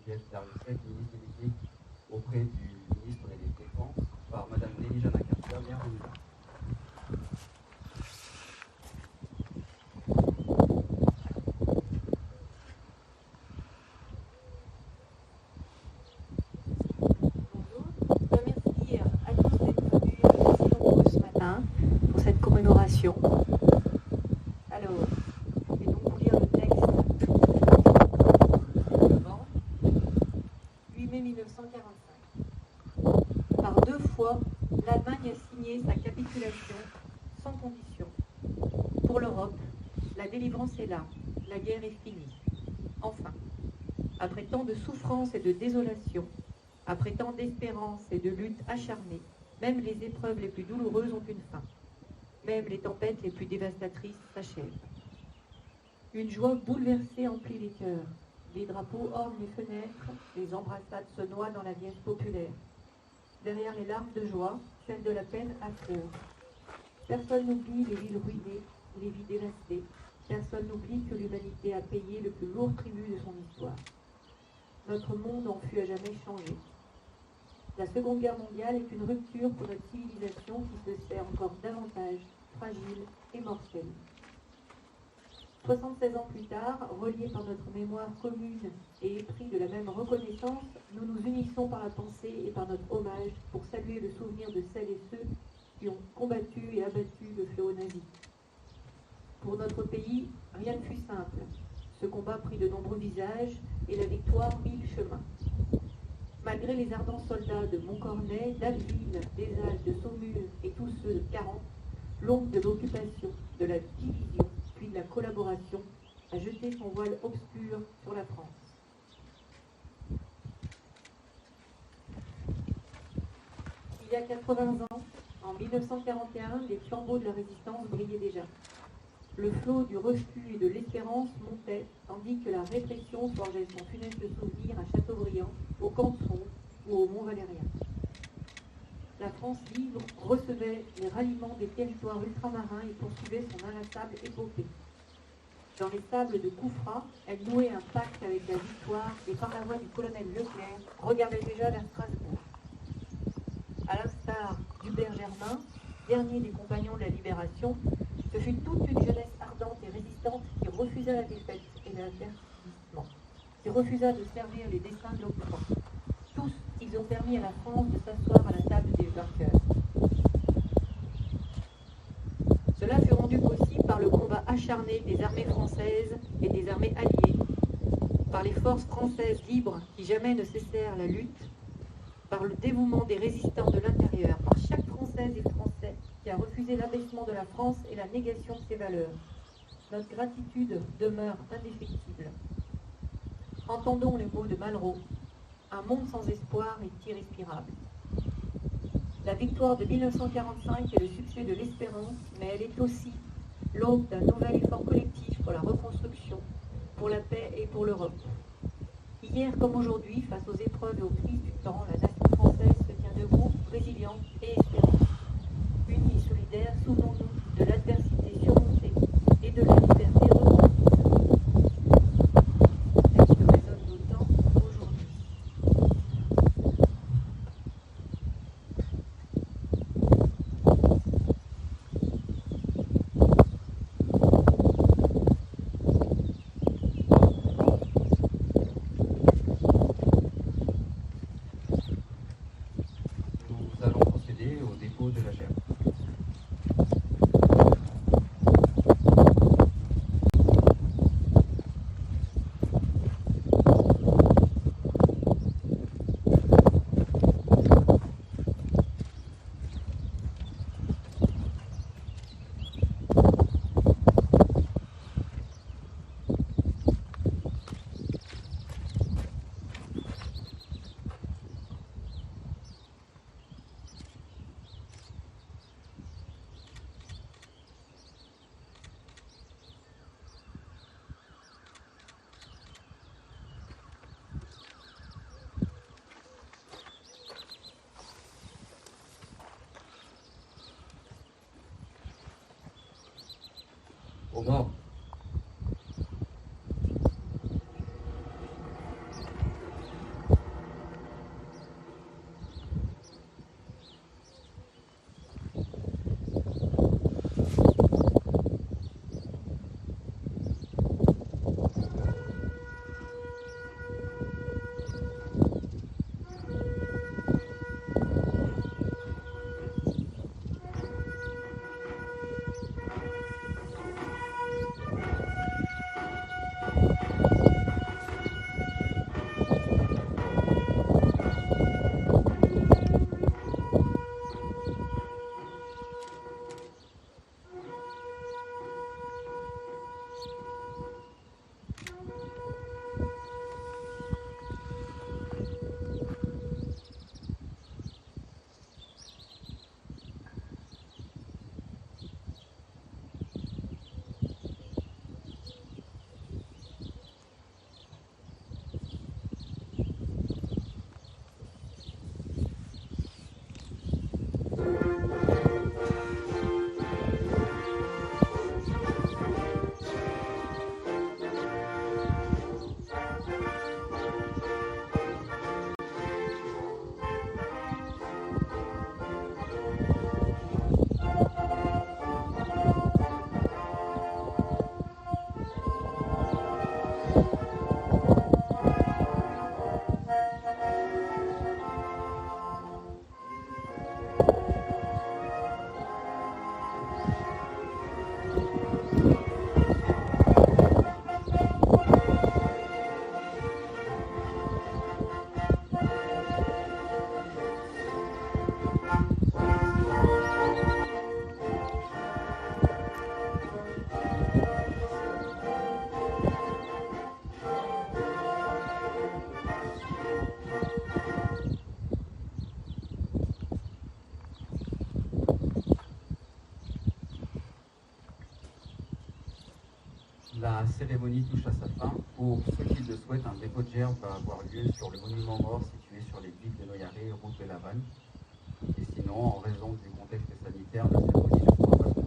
pièce d'Arusek, ministre délégué auprès du ministre des Défenses, par Madame Nelly Jana Carter. Bienvenue. Pour cette commémoration. Alors, je vais donc vous lire le texte. 8 mai 1945. Par 2 fois, l'Allemagne a signé sa capitulation sans condition. Pour l'Europe, la délivrance est là, la guerre est finie. Enfin, après tant de souffrances et de désolation, après tant d'espérance et de luttes acharnées, même les épreuves les plus douloureuses ont une fin. Même les tempêtes les plus dévastatrices s'achèvent. Une joie bouleversée emplit les cœurs. Les drapeaux ornent les fenêtres, les embrassades se noient dans la liesse populaire. Derrière les larmes de joie, celles de la peine affleurent. Personne n'oublie les villes ruinées, les vies dévastées. Personne n'oublie que l'humanité a payé le plus lourd tribut de son histoire. Notre monde en fut à jamais changé. La Seconde Guerre mondiale est une rupture pour notre civilisation qui se sait encore davantage fragile et mortelle. 76 ans plus tard, reliés par notre mémoire commune et épris de la même reconnaissance, nous nous unissons par la pensée et par notre hommage pour saluer le souvenir de celles et ceux qui ont combattu et abattu le fléau nazi. Pour notre pays, rien ne fut simple. Ce combat prit de nombreux visages et la victoire mille chemins. Malgré les ardents soldats de Montcornet, d'Abbeville, des Halles, de Saumur et tous ceux de 40, l'ombre de l'occupation, de la division, puis de la collaboration, a jeté son voile obscur sur la France. Il y a 80 ans, en 1941, les flambeaux de la résistance brillaient déjà. Le flot du refus et de l'espérance montait, tandis que la répression forgeait son funeste souvenir à Châteaubriand, au Camp de Fonds ou au Mont-Valérien. La France libre recevait les ralliements des territoires ultramarins et poursuivait son inlassable épopée. Dans les sables de Koufra, elle nouait un pacte avec la victoire et par la voix du colonel Leclerc, regardait déjà vers Strasbourg. À l'instar d'Hubert Germain, dernier des compagnons de la Libération, ce fut toute une jeunesse ardente et résistante qui refusa la défaite et l'avertissement, qui refusa de servir les desseins de l'occupant. Tous, ils ont permis à la France de s'asseoir à la table des vainqueurs. Cela fut rendu possible par le combat acharné des armées françaises et des armées alliées, par les forces françaises libres qui jamais ne cessèrent la lutte, par le dévouement des résistants de l'intérieur, par chaque Française et Français qui a refusé l'abaissement de la France et la négation de ses valeurs. Notre gratitude demeure indéfectible. Entendons les mots de Malraux. Un monde sans espoir est irrespirable. La victoire de 1945 est le succès de l'espérance, mais elle est aussi l'aube d'un nouvel effort collectif pour la reconstruction, pour la paix et pour l'Europe. Hier comme aujourd'hui, face aux épreuves et aux crises du temps, la nation française se tient debout, résiliente et espérante. Unis et solidaires, souvenons-nous de l'adversité surmontée et de la liberté reconquise. Texte résonne d'autant aujourd'hui. Nous allons procéder au dépôt de la gerbe. Aux morts. La cérémonie touche à sa fin. Pour ceux qui le souhaitent, un dépôt de gerbes va avoir lieu sur le monument mort situé sur les digues de Noyaré, route de La Vanne. Et sinon, en raison du contexte sanitaire, la cérémonie ne pourra pas se